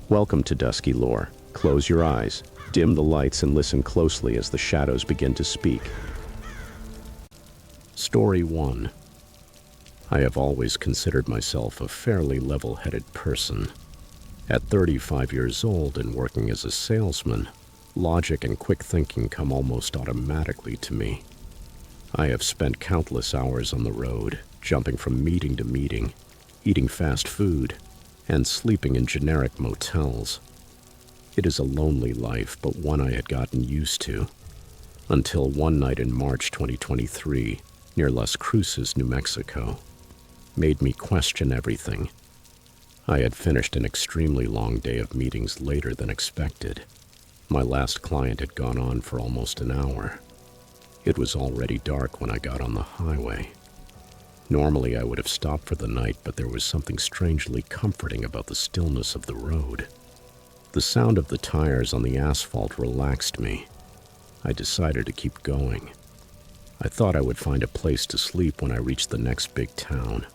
Welcome to Dusky Lore. Close your eyes, dim the lights, and listen closely as the shadows begin to speak. Story 1. I have always considered myself a fairly level-headed person. At 35 years old and working as a salesman, logic and quick thinking come almost automatically to me. I have spent countless hours on the road, jumping from meeting to meeting, eating fast food, and sleeping in generic motels. It is a lonely life, but one I had gotten used to, until one night in March 2023, near Las Cruces, New Mexico, made me question everything. I had finished an extremely long day of meetings later than expected. My last client had gone on for almost an hour. It was already dark when I got on the highway. Normally I would have stopped for the night, but there was something strangely comforting about the stillness of the road. The sound of the tires on the asphalt relaxed me. I decided to keep going. I thought I would find a place to sleep when I reached the next big town.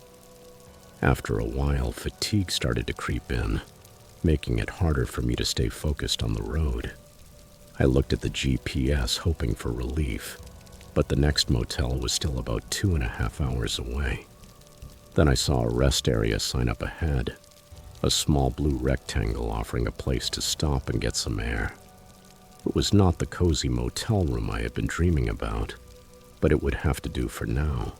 After a while, fatigue started to creep in, making it harder for me to stay focused on the road. I looked at the GPS, hoping for relief, but the next motel was still about 2.5 hours away. Then I saw a rest area sign up ahead, a small blue rectangle offering a place to stop and get some air. It was not the cozy motel room I had been dreaming about, but it would have to do for now.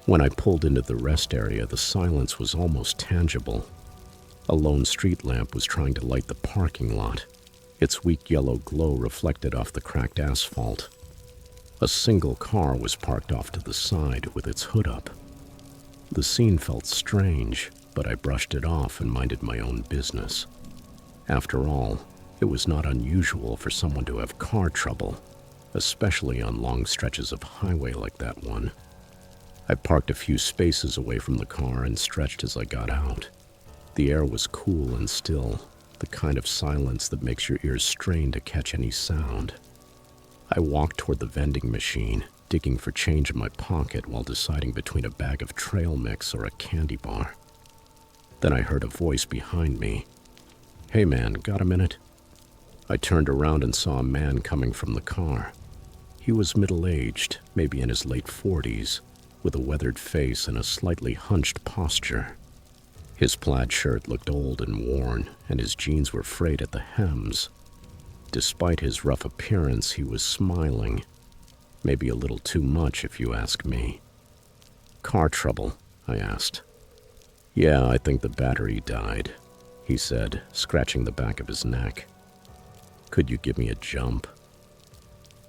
When I pulled into the rest area, the silence was almost tangible. A lone street lamp was trying to light the parking lot, its weak yellow glow reflected off the cracked asphalt. A single car was parked off to the side with its hood up. The scene felt strange, but I brushed it off and minded my own business. After all, it was not unusual for someone to have car trouble, especially on long stretches of highway like that one. I parked a few spaces away from the car and stretched as I got out. The air was cool and still, the kind of silence that makes your ears strain to catch any sound. I walked toward the vending machine, digging for change in my pocket while deciding between a bag of trail mix or a candy bar. Then I heard a voice behind me. "Hey man, got a minute?" I turned around and saw a man coming from the car. He was middle-aged, maybe in his late 40s, with a weathered face and a slightly hunched posture. His plaid shirt looked old and worn, and his jeans were frayed at the hems. Despite his rough appearance, he was smiling. Maybe a little too much, if you ask me. "Car trouble?" I asked. "Yeah, I think the battery died," he said, scratching the back of his neck. "Could you give me a jump?"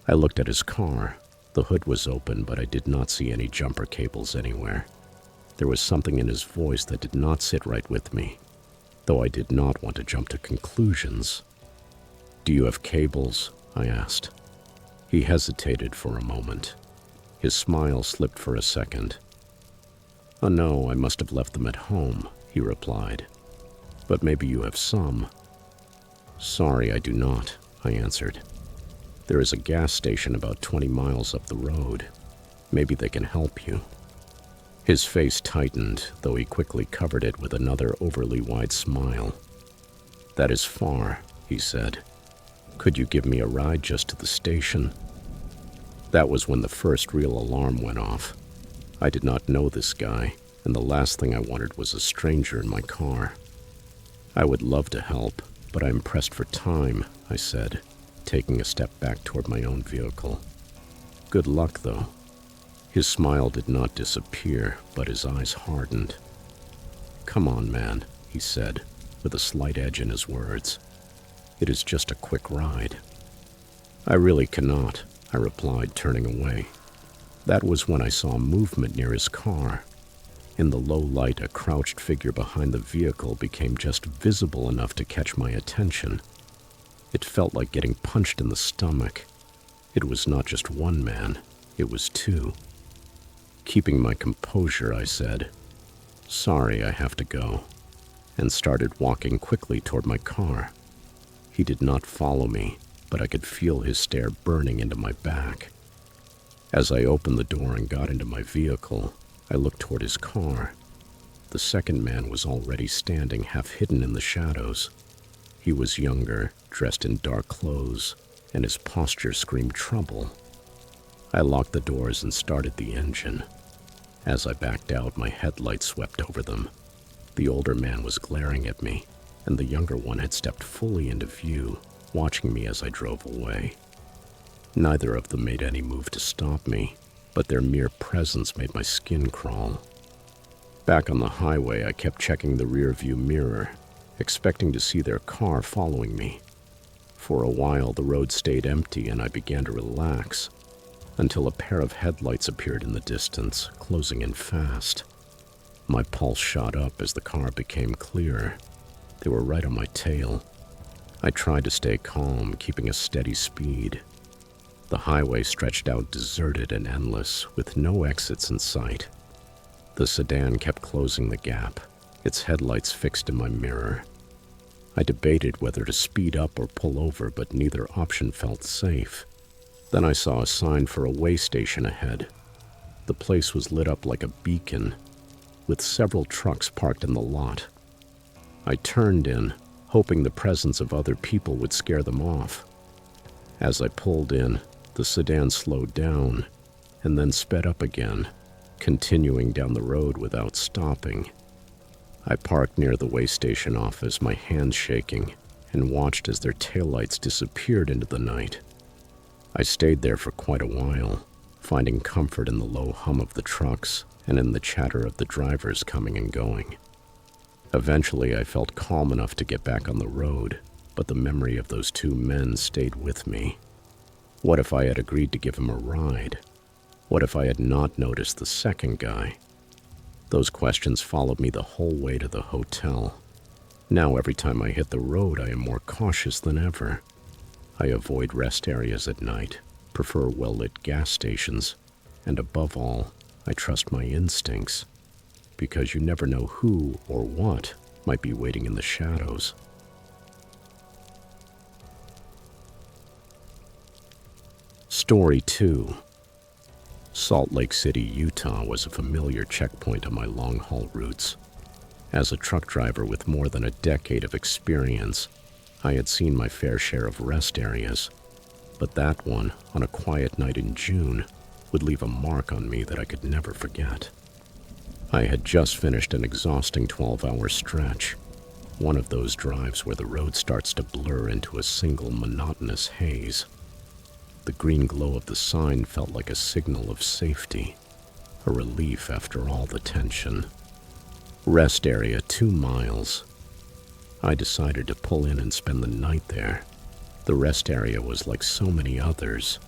I looked at his car. The hood was open, but I did not see any jumper cables anywhere. There was something in his voice that did not sit right with me, though I did not want to jump to conclusions. "Do you have cables?" I asked. He hesitated for a moment. His smile slipped for a second. "Oh no, I must have left them at home," he replied. "But maybe you have some." "Sorry, I do not," I answered. "There is a gas station about 20 miles up the road. Maybe they can help you." His face tightened, though he quickly covered it with another overly wide smile. "That is far," he said. "Could you give me a ride just to the station?" That was when the first real alarm went off. I did not know this guy, and the last thing I wanted was a stranger in my car. "I would love to help, but I'm pressed for time," I said, taking a step back toward my own vehicle. "Good luck, though." His smile did not disappear, but his eyes hardened. "Come on, man," he said, with a slight edge in his words. "It is just a quick ride." "I really cannot," I replied, turning away. That was when I saw movement near his car. In the low light, a crouched figure behind the vehicle became just visible enough to catch my attention. It felt like getting punched in the stomach. It was not just one man, it was two. Keeping my composure, I said, "Sorry, I have to go," and started walking quickly toward my car. He did not follow me, but I could feel his stare burning into my back. As I opened the door and got into my vehicle, I looked toward his car. The second man was already standing half hidden in the shadows. He was younger, dressed in dark clothes, and his posture screamed trouble. I locked the doors and started the engine. As I backed out, my headlights swept over them. The older man was glaring at me, and the younger one had stepped fully into view, watching me as I drove away. Neither of them made any move to stop me, but their mere presence made my skin crawl. Back on the highway, I kept checking the rearview mirror, expecting to see their car following me. For a while, the road stayed empty and I began to relax, until a pair of headlights appeared in the distance, closing in fast. My pulse shot up as the car became clear. They were right on my tail. I tried to stay calm, keeping a steady speed. The highway stretched out deserted and endless, with no exits in sight. The sedan kept closing the gap, its headlights fixed in my mirror. I debated whether to speed up or pull over, but neither option felt safe. Then I saw a sign for a way station ahead. The place was lit up like a beacon, with several trucks parked in the lot. I turned in, hoping the presence of other people would scare them off. As I pulled in, the sedan slowed down and then sped up again, continuing down the road without stopping. I parked near the way station office, my hands shaking, and watched as their taillights disappeared into the night. I stayed there for quite a while, finding comfort in the low hum of the trucks and in the chatter of the drivers coming and going. Eventually, I felt calm enough to get back on the road, but the memory of those two men stayed with me. What if I had agreed to give him a ride? What if I had not noticed the second guy? Those questions followed me the whole way to the hotel. Now every time I hit the road, I am more cautious than ever. I avoid rest areas at night, prefer well-lit gas stations, and above all, I trust my instincts, because you never know who or what might be waiting in the shadows. Story 2. Salt Lake City, Utah was a familiar checkpoint on my long-haul routes. As a truck driver with more than a decade of experience, I had seen my fair share of rest areas, but that one, on a quiet night in June, would leave a mark on me that I could never forget. I had just finished an exhausting 12-hour stretch, one of those drives where the road starts to blur into a single monotonous haze. The green glow of the sign felt like a signal of safety, a relief after all the tension. Rest area 2 miles. I decided to pull in and spend the night there. The rest area was like so many others,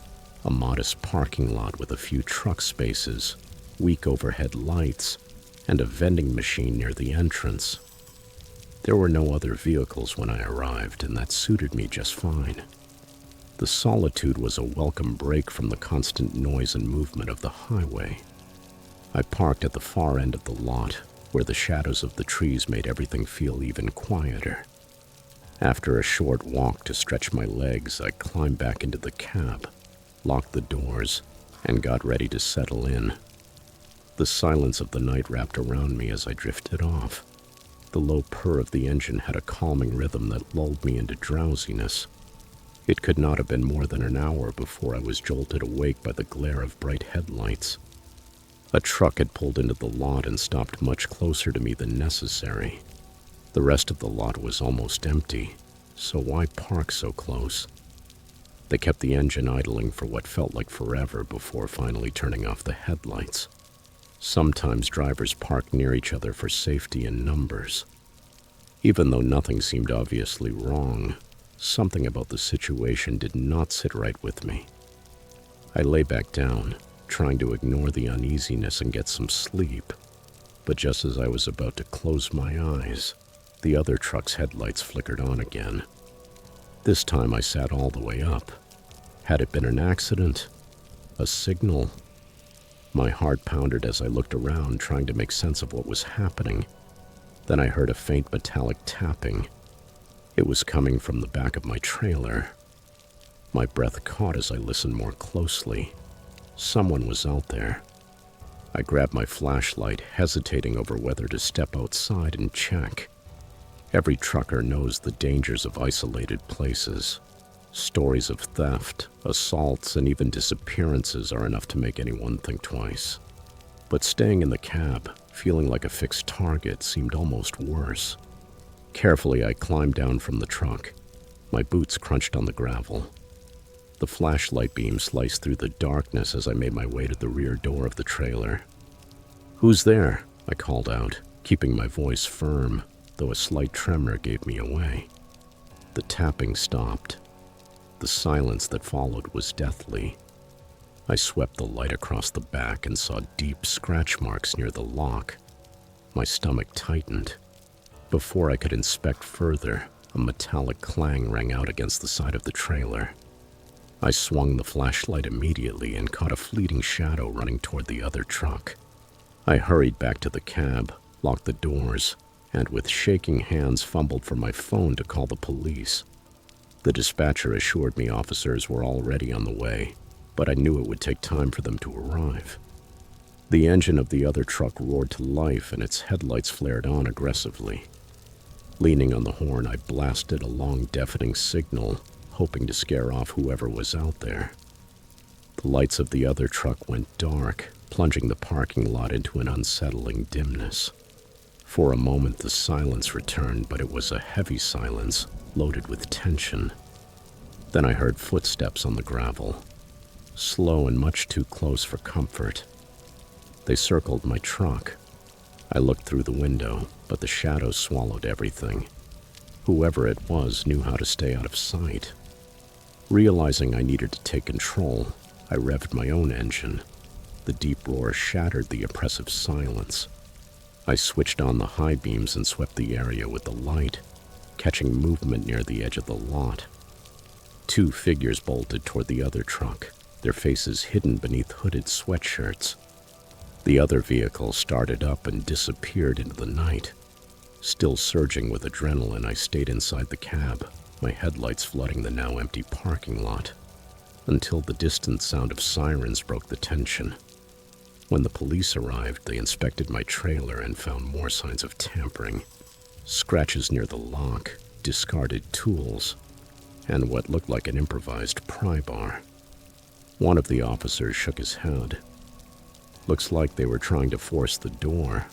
a modest parking lot with a few truck spaces, weak overhead lights, and a vending machine near the entrance. There were no other vehicles when I arrived, and that suited me just fine. The solitude was a welcome break from the constant noise and movement of the highway. I parked at the far end of the lot, where the shadows of the trees made everything feel even quieter. After a short walk to stretch my legs, I climbed back into the cab, locked the doors, and got ready to settle in. The silence of the night wrapped around me as I drifted off. The low purr of the engine had a calming rhythm that lulled me into drowsiness. It could not have been more than an hour before I was jolted awake by the glare of bright headlights. A truck had pulled into the lot and stopped much closer to me than necessary. The rest of the lot was almost empty, so why park so close? They kept the engine idling for what felt like forever before finally turning off the headlights. Sometimes drivers parked near each other for safety in numbers. Even though nothing seemed obviously wrong, something about the situation did not sit right with me. I lay back down, trying to ignore the uneasiness and get some sleep. But just as I was about to close my eyes, the other truck's headlights flickered on again. This time I sat all the way up. Had it been an accident? A signal? My heart pounded as I looked around, trying to make sense of what was happening. Then I heard a faint metallic tapping. It was coming from the back of my trailer. My breath caught as I listened more closely. Someone was out there. I grabbed my flashlight, hesitating over whether to step outside and check. Every trucker knows the dangers of isolated places. Stories of theft, assaults, and even disappearances are enough to make anyone think twice. But staying in the cab, feeling like a fixed target, seemed almost worse. Carefully, I climbed down from the truck. My boots crunched on the gravel. The flashlight beam sliced through the darkness as I made my way to the rear door of the trailer. "Who's there?" I called out, keeping my voice firm, though a slight tremor gave me away. The tapping stopped. The silence that followed was deathly. I swept the light across the back and saw deep scratch marks near the lock. My stomach tightened. Before I could inspect further, a metallic clang rang out against the side of the trailer. I swung the flashlight immediately and caught a fleeting shadow running toward the other truck. I hurried back to the cab, locked the doors, and with shaking hands fumbled for my phone to call the police. The dispatcher assured me officers were already on the way, but I knew it would take time for them to arrive. The engine of the other truck roared to life and its headlights flared on aggressively. Leaning on the horn, I blasted a long, deafening signal, hoping to scare off whoever was out there. The lights of the other truck went dark, plunging the parking lot into an unsettling dimness. For a moment, the silence returned, but it was a heavy silence, loaded with tension. Then I heard footsteps on the gravel, slow and much too close for comfort. They circled my truck. I looked through the window, but the shadow swallowed everything. Whoever it was knew how to stay out of sight. Realizing I needed to take control, I revved my own engine. The deep roar shattered the oppressive silence. I switched on the high beams and swept the area with the light, catching movement near the edge of the lot. Two figures bolted toward the other truck, their faces hidden beneath hooded sweatshirts. The other vehicle started up and disappeared into the night. Still surging with adrenaline, I stayed inside the cab, my headlights flooding the now empty parking lot, until the distant sound of sirens broke the tension. When the police arrived, they inspected my trailer and found more signs of tampering. Scratches near the lock, discarded tools, and what looked like an improvised pry bar. One of the officers shook his head. "Looks like they were trying to force the door.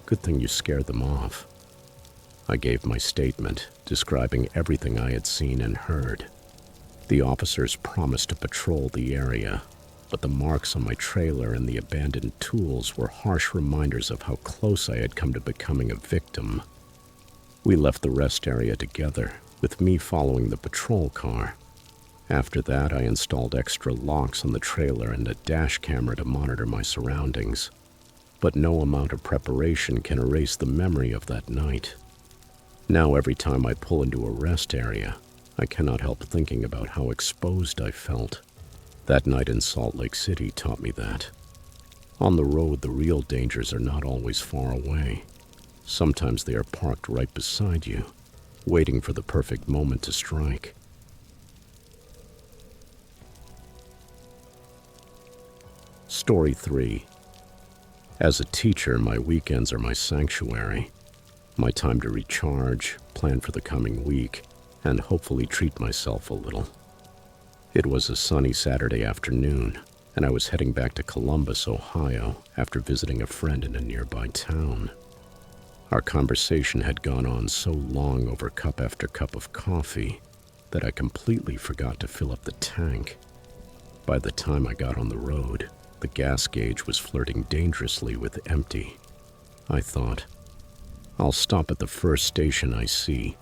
Good thing you scared them off." I gave my statement, describing everything I had seen and heard. The officers promised to patrol the area, but the marks on my trailer and the abandoned tools were harsh reminders of how close I had come to becoming a victim. We left the rest area together, with me following the patrol car. After that, I installed extra locks on the trailer and a dash camera to monitor my surroundings. But no amount of preparation can erase the memory of that night. Now, every time I pull into a rest area, I cannot help thinking about how exposed I felt. That night in Salt Lake City taught me that. On the road, the real dangers are not always far away. Sometimes they are parked right beside you, waiting for the perfect moment to strike. Story 3. As a teacher, my weekends are my sanctuary, my time to recharge, plan for the coming week, and hopefully treat myself a little. It was a sunny Saturday afternoon, and I was heading back to Columbus, Ohio, after visiting a friend in a nearby town. Our conversation had gone on so long over cup after cup of coffee that I completely forgot to fill up the tank. By the time I got on the road, the gas gauge was flirting dangerously with empty. I thought, I'll stop at the first station I see.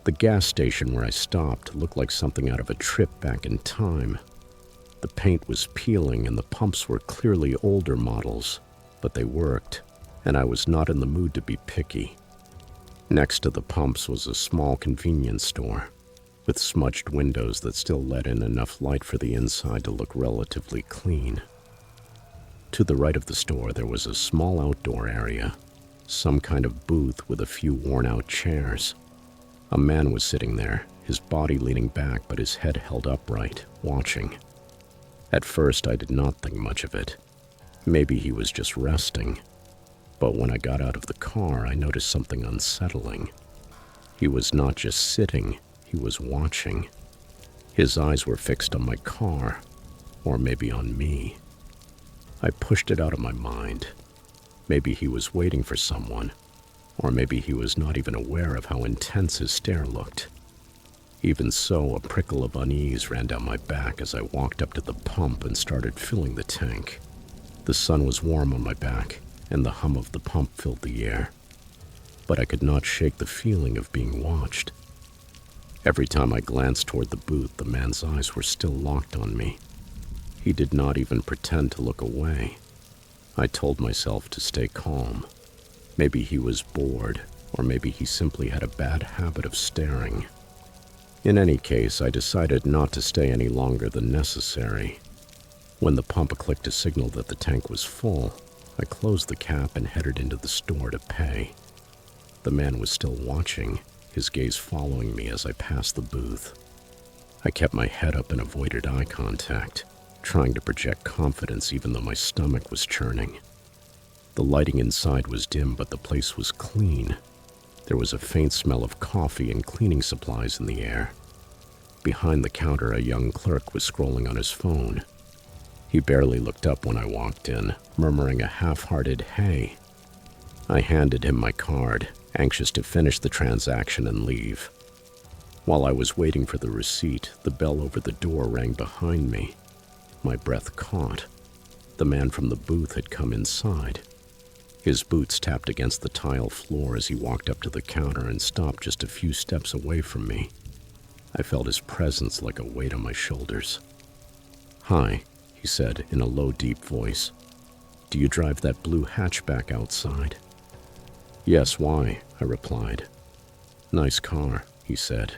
The gas station where I stopped looked like something out of a trip back in time. The paint was peeling and the pumps were clearly older models, but they worked, and I was not in the mood to be picky. Next to the pumps was a small convenience store, with smudged windows that still let in enough light for the inside to look relatively clean. To the right of the store, there was a small outdoor area, some kind of booth with a few worn-out chairs. A man was sitting there, his body leaning back but his head held upright, watching. At first, I did not think much of it. Maybe he was just resting. But when I got out of the car, I noticed something unsettling. He was not just sitting, he was watching. His eyes were fixed on my car, or maybe on me. I pushed it out of my mind. Maybe he was waiting for someone, or maybe he was not even aware of how intense his stare looked. Even so, a prickle of unease ran down my back as I walked up to the pump and started filling the tank. The sun was warm on my back, and the hum of the pump filled the air. But I could not shake the feeling of being watched. Every time I glanced toward the booth, the man's eyes were still locked on me. He did not even pretend to look away. I told myself to stay calm. Maybe he was bored, or maybe he simply had a bad habit of staring. In any case, I decided not to stay any longer than necessary. When the pump clicked a signal that the tank was full, I closed the cap and headed into the store to pay. The man was still watching, his gaze following me as I passed the booth. I kept my head up and avoided eye contact, trying to project confidence even though my stomach was churning. The lighting inside was dim, but the place was clean. There was a faint smell of coffee and cleaning supplies in the air. Behind the counter, a young clerk was scrolling on his phone. He barely looked up when I walked in, murmuring a half-hearted "hey." I handed him my card, anxious to finish the transaction and leave. While I was waiting for the receipt, the bell over the door rang behind me. My breath caught. The man from the booth had come inside. His boots tapped against the tile floor as he walked up to the counter and stopped just a few steps away from me. I felt his presence like a weight on my shoulders. "Hi," he said in a low, deep voice. "Do you drive that blue hatchback outside?" "Yes, why?" I replied. "Nice car," he said,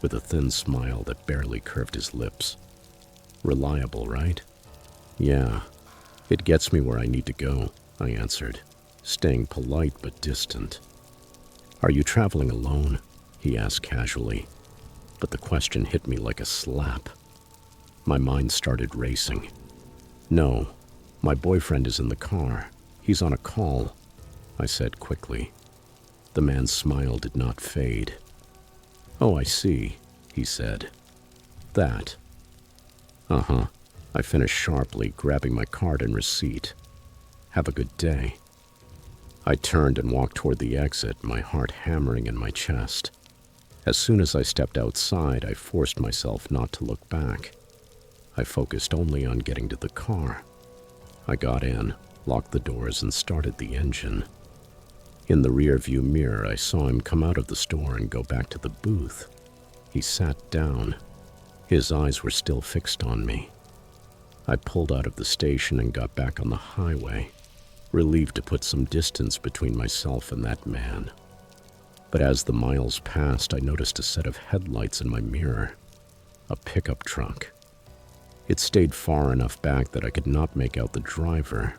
with a thin smile that barely curved his lips. "Reliable, right?" "Yeah, it gets me where I need to go," I answered, staying polite but distant. "Are you traveling alone?" he asked casually, but the question hit me like a slap. My mind started racing. "No, my boyfriend is in the car. He's on a call," I said quickly. The man's smile did not fade. "Oh, I see," he said. "That." "Uh-huh," I finished sharply, grabbing my card and receipt. "Have a good day." I turned and walked toward the exit, my heart hammering in my chest. As soon as I stepped outside, I forced myself not to look back. I focused only on getting to the car. I got in, locked the doors, and started the engine. In the rear-view mirror, I saw him come out of the store and go back to the booth. He sat down. His eyes were still fixed on me. I pulled out of the station and got back on the highway, relieved to put some distance between myself and that man. But as the miles passed, I noticed a set of headlights in my mirror. A pickup truck. It stayed far enough back that I could not make out the driver,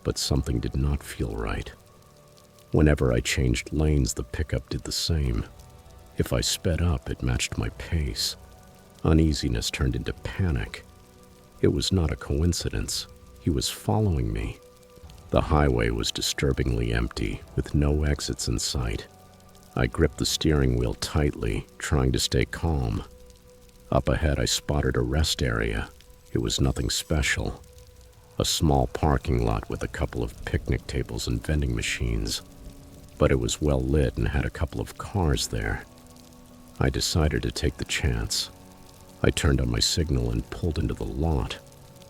but something did not feel right. Whenever I changed lanes, the pickup did the same. If I sped up, it matched my pace. Uneasiness turned into panic. It was not a coincidence. He was following me. The highway was disturbingly empty, with no exits in sight. I gripped the steering wheel tightly, trying to stay calm. Up ahead, I spotted a rest area. It was nothing special. A small parking lot with a couple of picnic tables and vending machines. But it was well lit and had a couple of cars there. I decided to take the chance. I turned on my signal and pulled into the lot,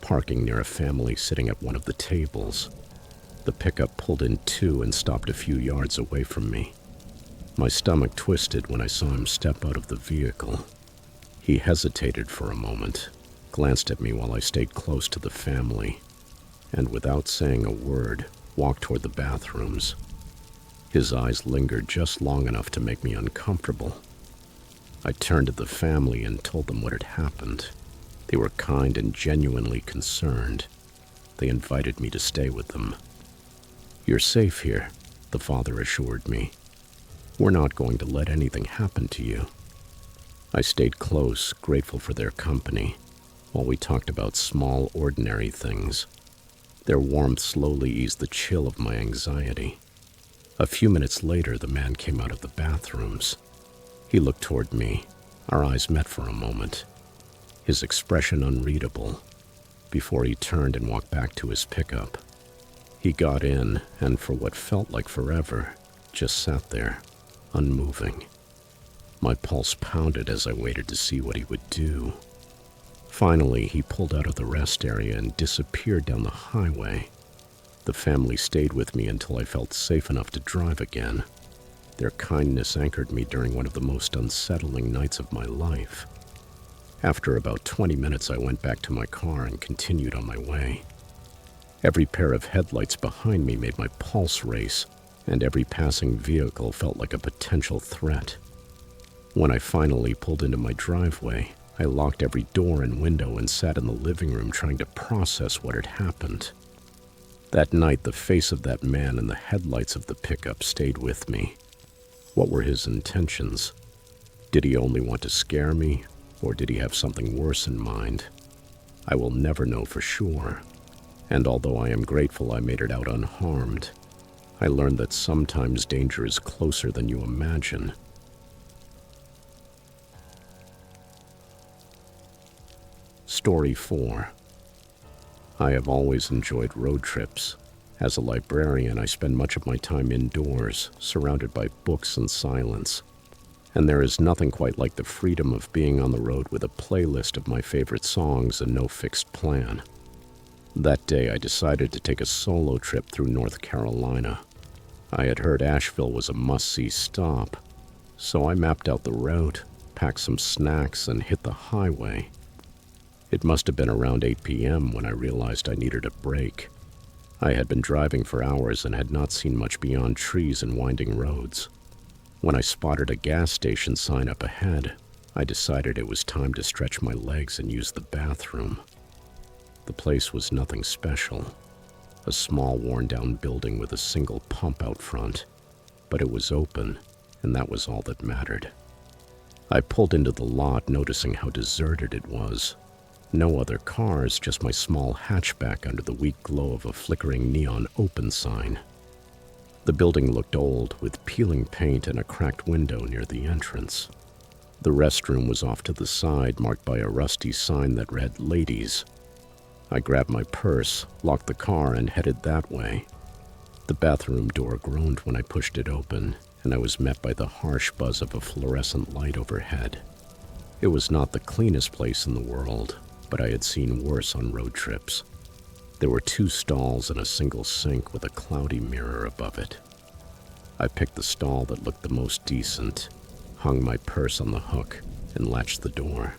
parking near a family sitting at one of the tables. The pickup pulled in too and stopped a few yards away from me. My stomach twisted when I saw him step out of the vehicle. He hesitated for a moment, glanced at me while I stayed close to the family, and without saying a word, walked toward the bathrooms. His eyes lingered just long enough to make me uncomfortable. I turned to the family and told them what had happened. They were kind and genuinely concerned. They invited me to stay with them. "You're safe here," the father assured me. "We're not going to let anything happen to you." I stayed close, grateful for their company, while we talked about small, ordinary things. Their warmth slowly eased the chill of my anxiety. A few minutes later, the man came out of the bathrooms. He looked toward me. Our eyes met for a moment, his expression unreadable, before he turned and walked back to his pickup. He got in, and for what felt like forever, just sat there, unmoving. My pulse pounded as I waited to see what he would do. Finally, he pulled out of the rest area and disappeared down the highway. The family stayed with me until I felt safe enough to drive again. Their kindness anchored me during one of the most unsettling nights of my life. After about 20 minutes, I went back to my car and continued on my way. Every pair of headlights behind me made my pulse race, and every passing vehicle felt like a potential threat. When I finally pulled into my driveway, I locked every door and window and sat in the living room trying to process what had happened. That night, the face of that man and the headlights of the pickup stayed with me. What were his intentions? Did he only want to scare me, or did he have something worse in mind? I will never know for sure. And although I am grateful I made it out unharmed, I learned that sometimes danger is closer than you imagine. Story 4. I have always enjoyed road trips. As a librarian, I spend much of my time indoors, surrounded by books and silence. And there is nothing quite like the freedom of being on the road with a playlist of my favorite songs and no fixed plan. That day, I decided to take a solo trip through North Carolina. I had heard Asheville was a must-see stop, so I mapped out the route, packed some snacks, and hit the highway. It must have been around 8 p.m. when I realized I needed a break. I had been driving for hours and had not seen much beyond trees and winding roads. When I spotted a gas station sign up ahead, I decided it was time to stretch my legs and use the bathroom. The place was nothing special, a small worn-down building with a single pump out front, but it was open, and that was all that mattered. I pulled into the lot, noticing how deserted it was. No other cars, just my small hatchback under the weak glow of a flickering neon open sign. The building looked old, with peeling paint and a cracked window near the entrance. The restroom was off to the side, marked by a rusty sign that read, "Ladies." I grabbed my purse, locked the car, and headed that way. The bathroom door groaned when I pushed it open, and I was met by the harsh buzz of a fluorescent light overhead. It was not the cleanest place in the world, but I had seen worse on road trips. There were 2 stalls and a single sink with a cloudy mirror above it. I picked the stall that looked the most decent, hung my purse on the hook, and latched the door.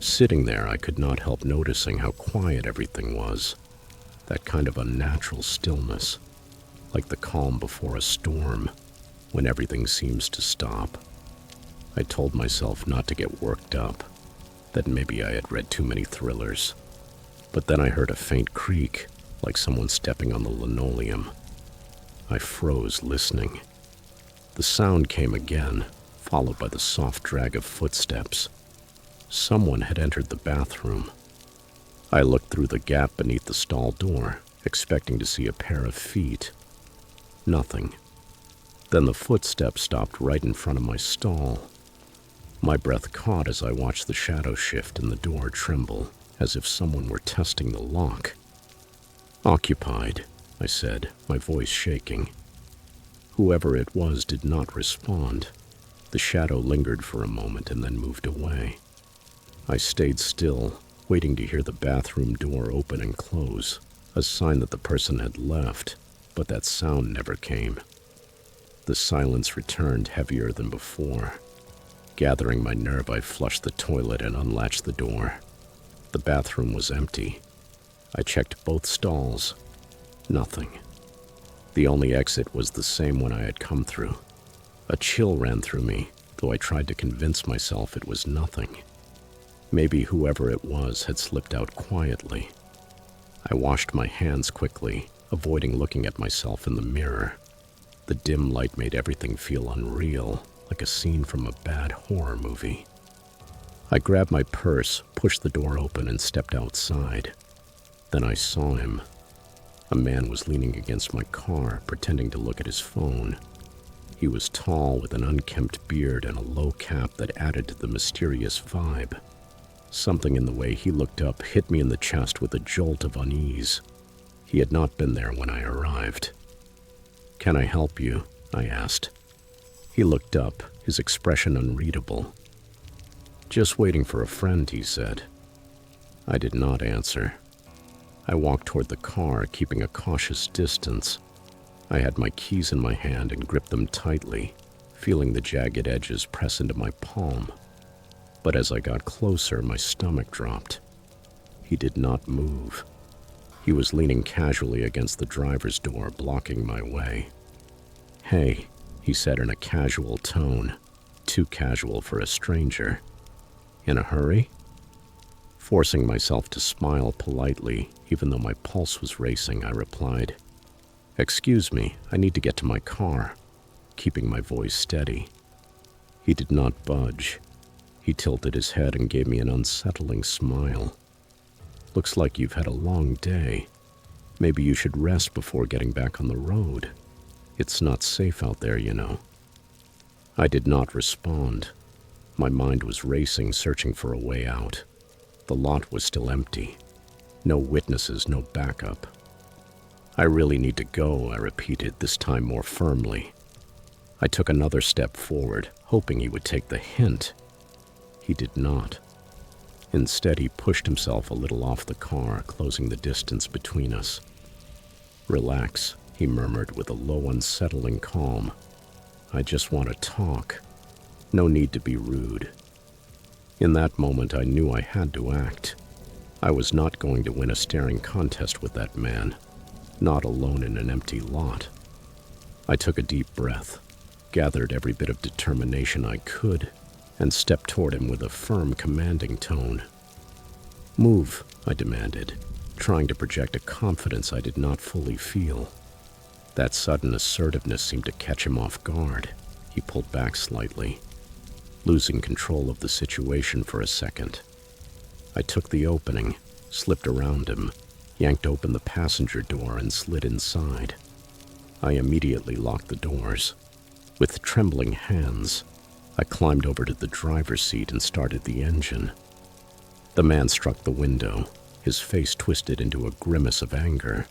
Sitting there, I could not help noticing how quiet everything was. That kind of unnatural stillness, like the calm before a storm, when everything seems to stop. I told myself not to get worked up, that maybe I had read too many thrillers. But then I heard a faint creak, like someone stepping on the linoleum. I froze, listening. The sound came again, followed by the soft drag of footsteps. Someone had entered the bathroom. I looked through the gap beneath the stall door, expecting to see a pair of feet. Nothing. Then the footsteps stopped right in front of my stall. My breath caught as I watched the shadow shift and the door tremble, as if someone were testing the lock. "Occupied," I said, my voice shaking. Whoever it was did not respond. The shadow lingered for a moment and then moved away. I stayed still, waiting to hear the bathroom door open and close, a sign that the person had left, but that sound never came. The silence returned heavier than before. Gathering my nerve, I flushed the toilet and unlatched the door. The bathroom was empty. I checked both stalls. Nothing. The only exit was the same one I had come through. A chill ran through me, though I tried to convince myself it was nothing. Maybe whoever it was had slipped out quietly. I washed my hands quickly, avoiding looking at myself in the mirror. The dim light made everything feel unreal, like a scene from a bad horror movie. I grabbed my purse, pushed the door open, and stepped outside. Then I saw him. A man was leaning against my car, pretending to look at his phone. He was tall with an unkempt beard and a low cap that added to the mysterious vibe. Something in the way he looked up hit me in the chest with a jolt of unease. He had not been there when I arrived. "Can I help you?" I asked. He looked up, his expression unreadable. "Just waiting for a friend," he said. I did not answer. I walked toward the car, keeping a cautious distance. I had my keys in my hand and gripped them tightly, feeling the jagged edges press into my palm. But as I got closer, my stomach dropped. He did not move. He was leaning casually against the driver's door, blocking my way. "Hey," he said in a casual tone, too casual for a stranger. "In a hurry?" Forcing myself to smile politely, even though my pulse was racing, I replied, "Excuse me, I need to get to my car," keeping my voice steady. He did not budge. He tilted his head and gave me an unsettling smile. "Looks like you've had a long day. Maybe you should rest before getting back on the road. It's not safe out there, you know." I did not respond. My mind was racing, searching for a way out. The lot was still empty. No witnesses, no backup. "I really need to go," I repeated, this time more firmly. I took another step forward, hoping he would take the hint. He did not. Instead, he pushed himself a little off the car, closing the distance between us. "Relax," he murmured with a low, unsettling calm. "I just want to talk. No need to be rude." In that moment, I knew I had to act. I was not going to win a staring contest with that man, not alone in an empty lot. I took a deep breath, gathered every bit of determination I could, and stepped toward him with a firm, commanding tone. "Move," I demanded, trying to project a confidence I did not fully feel. That sudden assertiveness seemed to catch him off guard. He pulled back slightly, losing control of the situation for a second. I took the opening, slipped around him, yanked open the passenger door, and slid inside. I immediately locked the doors. With trembling hands, I climbed over to the driver's seat and started the engine. The man struck the window, his face twisted into a grimace of anger.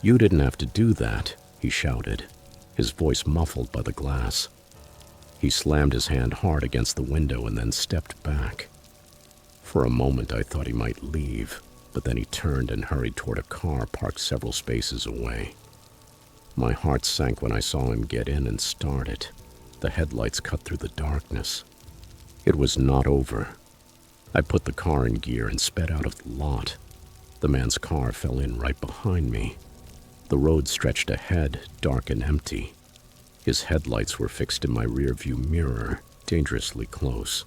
"You didn't have to do that," he shouted, his voice muffled by the glass. He slammed his hand hard against the window and then stepped back. For a moment, I thought he might leave, but then he turned and hurried toward a car parked several spaces away. My heart sank when I saw him get in and start it. The headlights cut through the darkness. It was not over. I put the car in gear and sped out of the lot. The man's car fell in right behind me. The road stretched ahead, dark and empty. His headlights were fixed in my rearview mirror, dangerously close.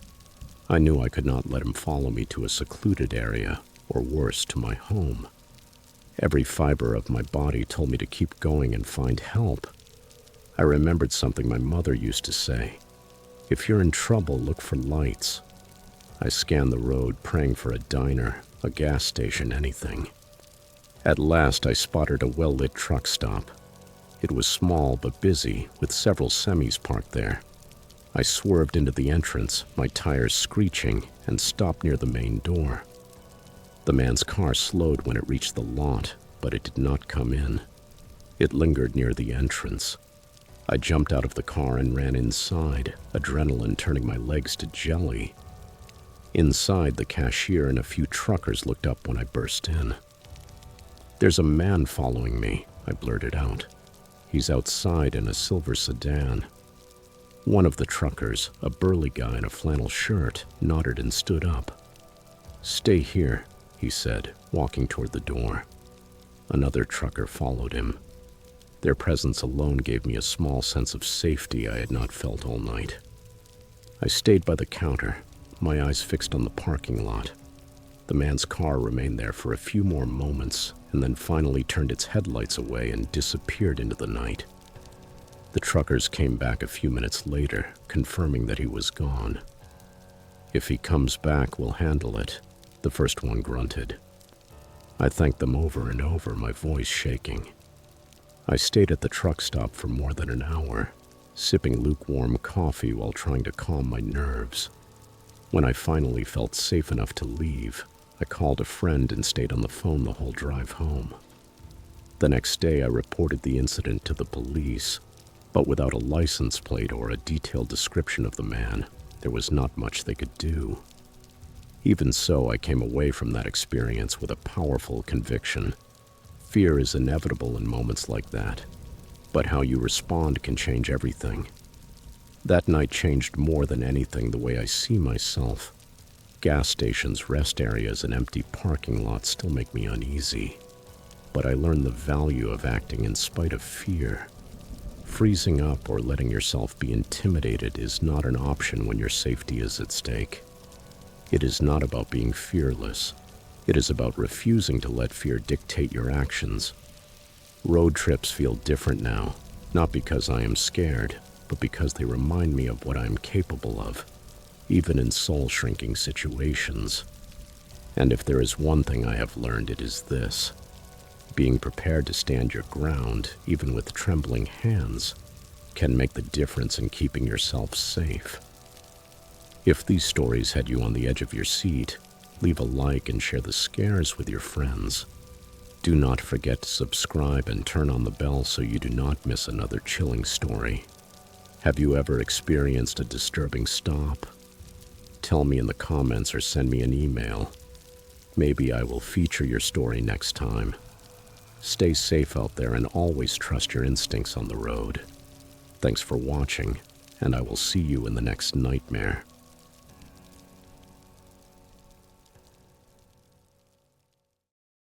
I knew I could not let him follow me to a secluded area, or worse, to my home. Every fiber of my body told me to keep going and find help. I remembered something my mother used to say. "If you're in trouble, look for lights." I scanned the road, praying for a diner, a gas station, anything. At last, I spotted a well-lit truck stop. It was small but busy, with several semis parked there. I swerved into the entrance, my tires screeching, and stopped near the main door. The man's car slowed when it reached the lot, but it did not come in. It lingered near the entrance. I jumped out of the car and ran inside, adrenaline turning my legs to jelly. Inside, the cashier and a few truckers looked up when I burst in. "There's a man following me," I blurted out. "He's outside in a silver sedan." One of the truckers, a burly guy in a flannel shirt, nodded and stood up. "Stay here," he said, walking toward the door. Another trucker followed him. Their presence alone gave me a small sense of safety I had not felt all night. I stayed by the counter, my eyes fixed on the parking lot. The man's car remained there for a few more moments, and then finally turned its headlights away and disappeared into the night. The truckers came back a few minutes later, confirming that he was gone. "If he comes back, we'll handle it," the first one grunted. I thanked them over and over, my voice shaking. I stayed at the truck stop for more than an hour, sipping lukewarm coffee while trying to calm my nerves. When I finally felt safe enough to leave, I called a friend and stayed on the phone the whole drive home. The next day, I reported the incident to the police, but without a license plate or a detailed description of the man, there was not much they could do. Even so, I came away from that experience with a powerful conviction. Fear is inevitable in moments like that, but how you respond can change everything. That night changed more than anything the way I see myself. Gas stations, rest areas, and empty parking lots still make me uneasy, but I learned the value of acting in spite of fear. Freezing up or letting yourself be intimidated is not an option when your safety is at stake. It is not about being fearless. It is about refusing to let fear dictate your actions. Road trips feel different now, not because I am scared, but because they remind me of what I am capable of, even in soul-shrinking situations. And if there is one thing I have learned, it is this: being prepared to stand your ground, even with trembling hands, can make the difference in keeping yourself safe. If these stories had you on the edge of your seat, leave a like and share the scares with your friends. Do not forget to subscribe and turn on the bell so you do not miss another chilling story. Have you ever experienced a disturbing stop? Tell me in the comments or send me an email. Maybe I will feature your story next time. Stay safe out there and always trust your instincts on the road. Thanks for watching, and I will see you in the next nightmare.